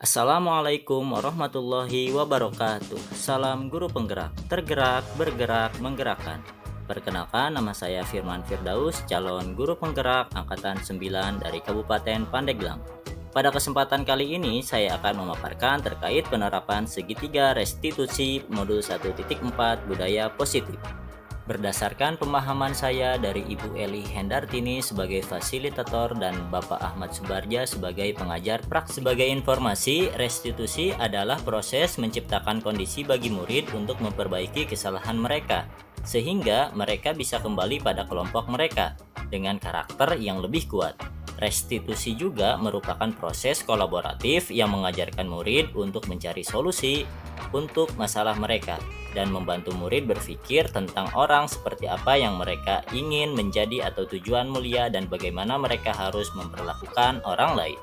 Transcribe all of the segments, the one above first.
Assalamualaikum warahmatullahi wabarakatuh. Salam guru penggerak, tergerak, bergerak, menggerakkan. Perkenalkan, nama saya Firman Firdaus, calon guru penggerak angkatan 9 dari Kabupaten Pandeglang. Pada kesempatan kali ini saya akan memaparkan terkait penerapan segitiga restitusi modul 1.4 budaya positif. Berdasarkan pemahaman saya dari Ibu Eli Hendartini sebagai fasilitator dan Bapak Ahmad Subarja sebagai pengajar praktik. Sebagai informasi, restitusi adalah proses menciptakan kondisi bagi murid untuk memperbaiki kesalahan mereka, sehingga mereka bisa kembali pada kelompok mereka dengan karakter yang lebih kuat. Restitusi juga merupakan proses kolaboratif yang mengajarkan murid untuk mencari solusi untuk masalah mereka dan membantu murid berpikir tentang orang seperti apa yang mereka ingin menjadi atau tujuan mulia dan bagaimana mereka harus memperlakukan orang lain.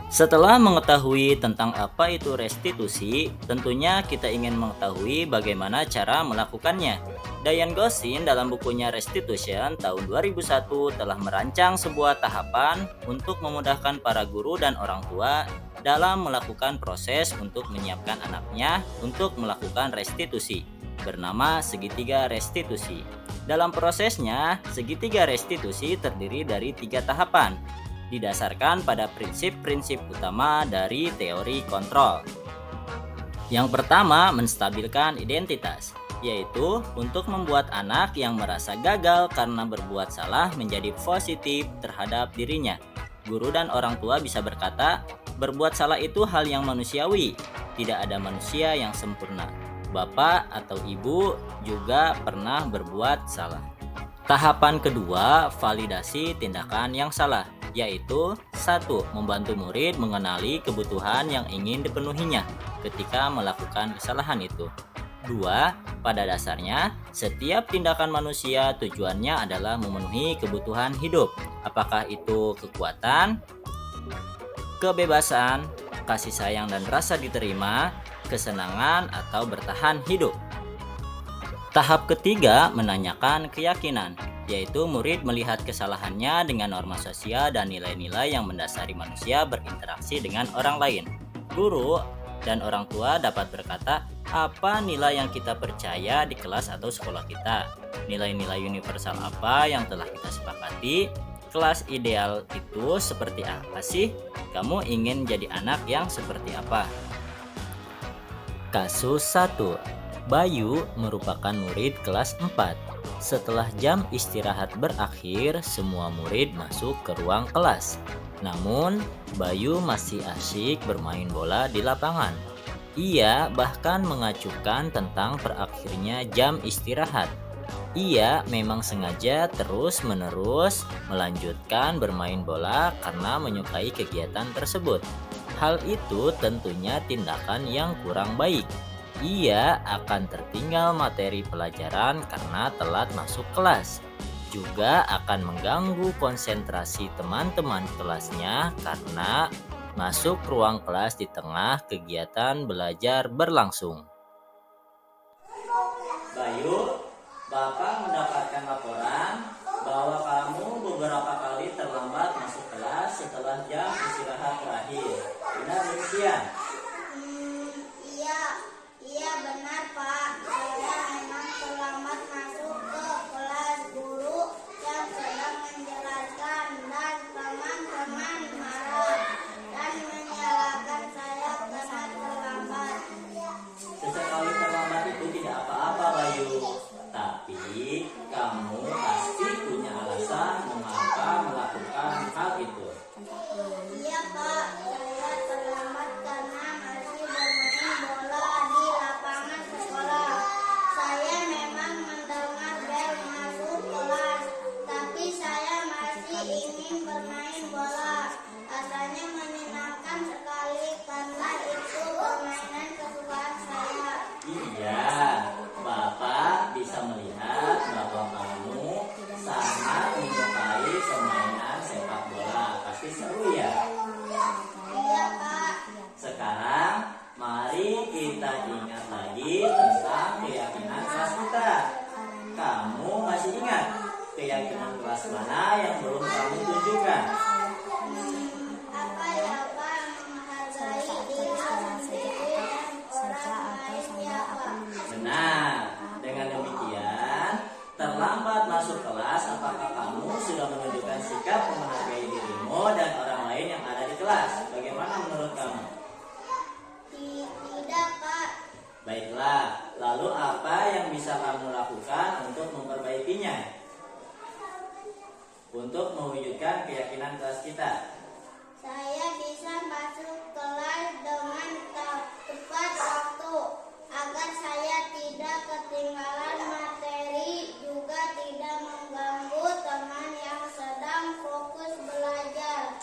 Setelah mengetahui tentang apa itu restitusi, tentunya kita ingin mengetahui bagaimana cara melakukannya. Diane Gossin dalam bukunya Restitution tahun 2001 telah merancang sebuah tahapan untuk memudahkan para guru dan orang tua dalam melakukan proses untuk menyiapkan anaknya untuk melakukan restitusi, bernama segitiga restitusi. Dalam prosesnya, segitiga restitusi terdiri dari 3 tahapan, didasarkan pada prinsip-prinsip utama dari teori kontrol. Yang pertama, menstabilkan identitas, yaitu untuk membuat anak yang merasa gagal karena berbuat salah menjadi positif terhadap dirinya. Guru dan orang tua bisa berkata, berbuat salah itu hal yang manusiawi, tidak ada manusia yang sempurna. Bapak atau ibu juga pernah berbuat salah. Tahapan kedua, validasi tindakan yang salah, yaitu 1. Membantu murid mengenali kebutuhan yang ingin dipenuhinya ketika melakukan kesalahan itu. 2. Pada dasarnya, setiap tindakan manusia tujuannya adalah memenuhi kebutuhan hidup, apakah itu kekuatan, kebebasan, kasih sayang dan rasa diterima, kesenangan, atau bertahan hidup. Tahap ketiga, menanyakan keyakinan, yaitu murid melihat kesalahannya dengan norma sosial dan nilai-nilai yang mendasari manusia berinteraksi dengan orang lain. Guru dan orang tua dapat berkata, apa nilai yang kita percaya di kelas atau sekolah kita? Nilai-nilai universal apa yang telah kita sepakati? Kelas ideal itu seperti apa sih? Kamu ingin jadi anak yang seperti apa? Kasus 1. Bayu merupakan murid kelas 4. Setelah jam istirahat berakhir, semua murid masuk ke ruang kelas. Namun, Bayu masih asyik bermain bola di lapangan. Ia bahkan mengacuhkan tentang berakhirnya jam istirahat. Ia memang sengaja terus-menerus melanjutkan bermain bola karena menyukai kegiatan tersebut. Hal itu tentunya tindakan yang kurang baik. Ia akan tertinggal materi pelajaran karena telat masuk kelas. Juga akan mengganggu konsentrasi teman-teman kelasnya karena masuk ruang kelas di tengah kegiatan belajar berlangsung. Bayu, Bapak mendapatkan laporan bahwa kamu beberapa kali terlambat masuk kelas setelah jam istirahat terakhir. Benar demikian? Iya benar Pak, saya memang terlambat masuk ke kelas. Guru yang sedang menjelaskan dan teman-teman marah dan menyalahkan saya karena terlambat. Sesekali terlambat itu tidak apa-apa Bayu, tapi kamu pasti punya alasan mengapa melakukan hal itu. Iya Pak, saya terlambat karena masih bermain bola di lapangan sekolah. Saya memang mendengar bel masuk kelas, tapi saya masih ingin bermain bola. Rasanya menyenangkan sekali karena itu permainan kesukaan saya. Iya, Bapak bisa melihat bahwa kamu sangat menyukai permainan sepak bola. Pasti seru ya? Iya Pak. Sekarang mari kita ingat lagi tentang keyakinan kelas kita. Kamu masih ingat keyakinan kelas mana yang belum kamu tunjukkan? Apa ya Pak? terlambat masuk kelas, apakah kamu sudah menunjukkan sikap menghargai dirimu dan orang lain yang ada di kelas? Bagaimana menurut kamu? Tidak, Pak. Baiklah, lalu apa yang bisa kamu lakukan untuk memperbaikinya? Untuk mewujudkan keyakinan kelas kita? Saya bisa masuk kelas dengan tepat waktu agar saya tidak ketinggalan materi, juga tidak mengganggu teman yang sedang fokus belajar.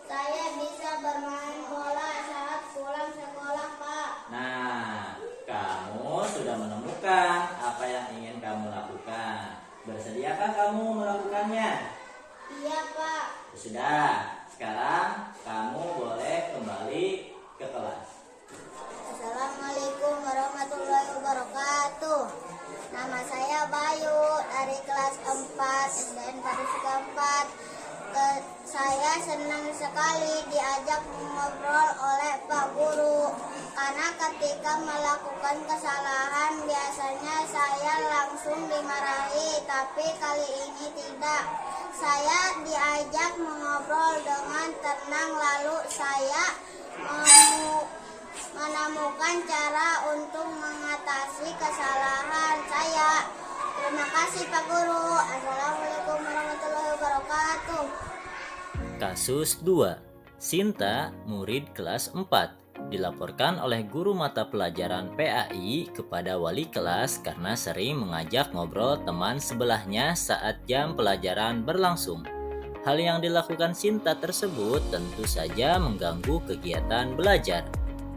Saya bisa bermain bola saat pulang sekolah, Pak. Nah, kamu sudah menemukan apa yang ingin kamu lakukan. Bersediakah kamu melakukannya? Iya, Pak. Sudah, sekarang kamu boleh kembali ke kelas. Assalamualaikum warahmatullahi wabarakatuh. Nama saya Bayu dari kelas 4 SDN Padusuka 4. Saya senang sekali diajak mengobrol oleh Pak Guru, karena ketika melakukan kesalahan biasanya saya langsung dimarahi, tapi kali ini tidak. Saya diajak mengobrol dengan tenang, lalu saya menemukan cara untuk mengatasi kesalahan saya. Terima kasih Pak Guru. Assalamualaikum warahmatullahi wabarakatuh. Kasus 2. Sinta, murid kelas 4, dilaporkan oleh guru mata pelajaran PAI kepada wali kelas karena sering mengajak ngobrol teman sebelahnya saat jam pelajaran berlangsung. Hal yang dilakukan Sinta tersebut tentu saja mengganggu kegiatan belajar.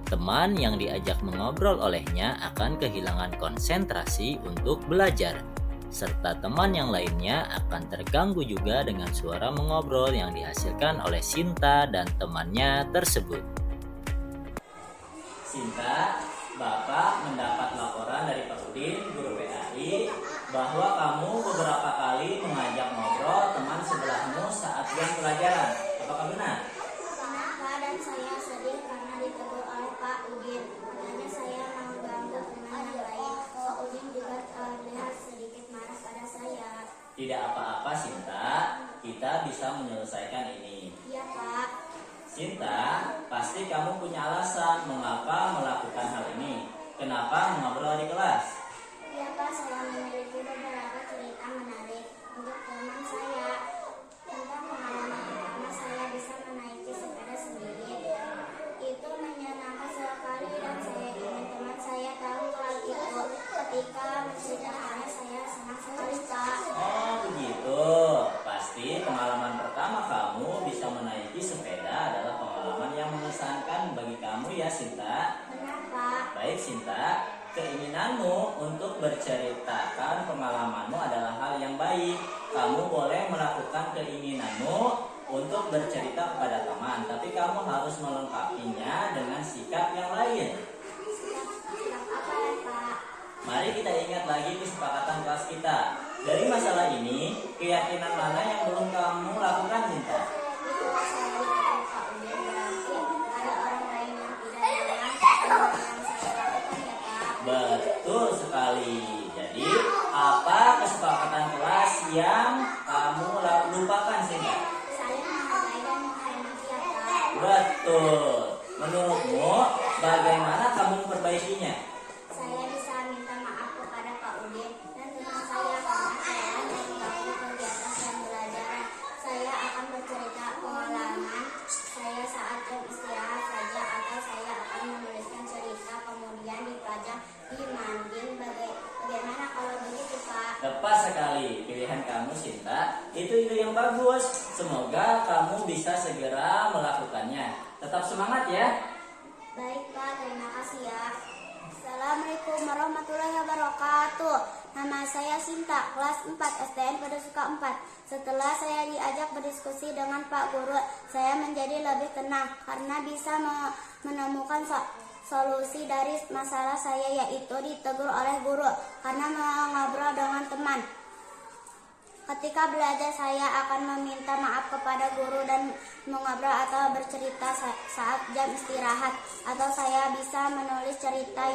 Teman yang diajak mengobrol olehnya akan kehilangan konsentrasi untuk belajar, serta teman yang lainnya akan terganggu juga dengan suara mengobrol yang dihasilkan oleh Sinta dan temannya tersebut. Sinta, Bapak mendapat laporan dari Pak Udin, guru PAI, bahwa kamu beberapa kali mengajak ngobrol teman sebelahmu saat jam pelajaran. Apakah benar? Kenapa dan saya sedih karena ditegur oleh Pak Udin. Katanya saya mengganggu teman yang lain. Pak Udin juga terlihat sedikit marah pada saya. Tidak apa-apa Sinta, kita bisa menyelesaikan ini. Iya, Pak. Sinta, pasti kamu punya alasan mengapa melakukan hal ini. Kenapa mengobrol di kelas? Iya, Pak, saya memiliki beberapa cerita menarik untuk teman saya tentang pengalaman pertama saya bisa menaiki sepeda sendiri. Itu menyenangkan sekali dan saya ingin teman saya tahu hal itu. Ketika menceritakannya saya senang sekali, Pak. Oh begitu, pasti pengalaman pertama kamu bisa menaiki sepeda adalah pengalaman yang mengesankan bagi kamu ya Sinta. Benar, Pak. Baik Sinta, keinginanmu untuk berceritakan pengalamanmu adalah hal yang baik. Kamu boleh melakukan keinginanmu untuk bercerita kepada teman, tapi kamu harus melengkapinya dengan sikap yang lain. Sikap apa ya, Pak? Mari kita ingat lagi kesepakatan kelas kita. Dari masalah ini, keyakinan mana yang belum kamu lakukan Sinta? Itu saya ditegur Pak Udin, berarti ada orang lain yang tidak dengan apa yang saya lakukan ya, Pak. Betul sekali. Jadi, apa kesepakatan kelas yang kamu lupakan Sinta? Saya menghargai dan menghormati ya, Pak. Betul. Menurutmu, bagaimana kamu memperbaikinya? Saya bisa minta maaf kepada Pak Udin dan teman saya karena saya mengganggu kegiatan pembelajaran. Saya akan bercerita pengalaman saya saat jam istirahat saja, atau saya akan menuliskan cerita kemudian dipajang di manding. Bagaimana kalau begitu, Pak? Tepat sekali pilihan kamu Sinta. Itu ide yang bagus. Semoga kamu bisa segera melakukannya. Tetap semangat ya. Baik, Pak, terima kasih ya. Assalamualaikum warahmatullahi wabarakatuh. Nama saya Sinta, kelas 4 SDN Padusuka 4. Setelah saya diajak berdiskusi dengan Pak Guru, saya menjadi lebih tenang karena bisa menemukan solusi dari masalah saya, yaitu ditegur oleh guru karena mengobrol dengan teman. Ketika belajar saya akan meminta maaf kepada guru dan mengobrol atau bercerita saat jam istirahat, atau saya bisa menulis cerita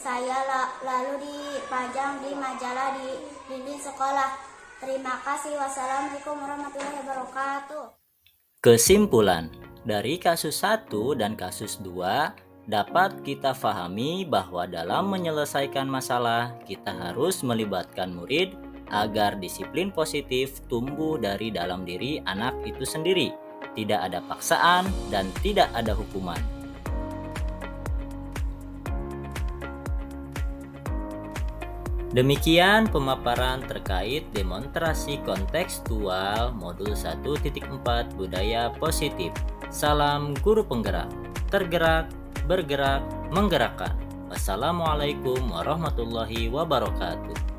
saya lalu dipajang di majalah di dinding sekolah. Terima kasih. Wassalamualaikum warahmatullahi wabarakatuh. Kesimpulan, dari kasus 1 dan kasus 2 dapat kita fahami bahwa dalam menyelesaikan masalah kita harus melibatkan murid agar disiplin positif tumbuh dari dalam diri anak itu sendiri. Tidak ada paksaan dan tidak ada hukuman. Demikian pemaparan terkait demonstrasi kontekstual modul 1.4 budaya positif. Salam guru penggerak, tergerak, bergerak, menggerakkan. Wassalamualaikum warahmatullahi wabarakatuh.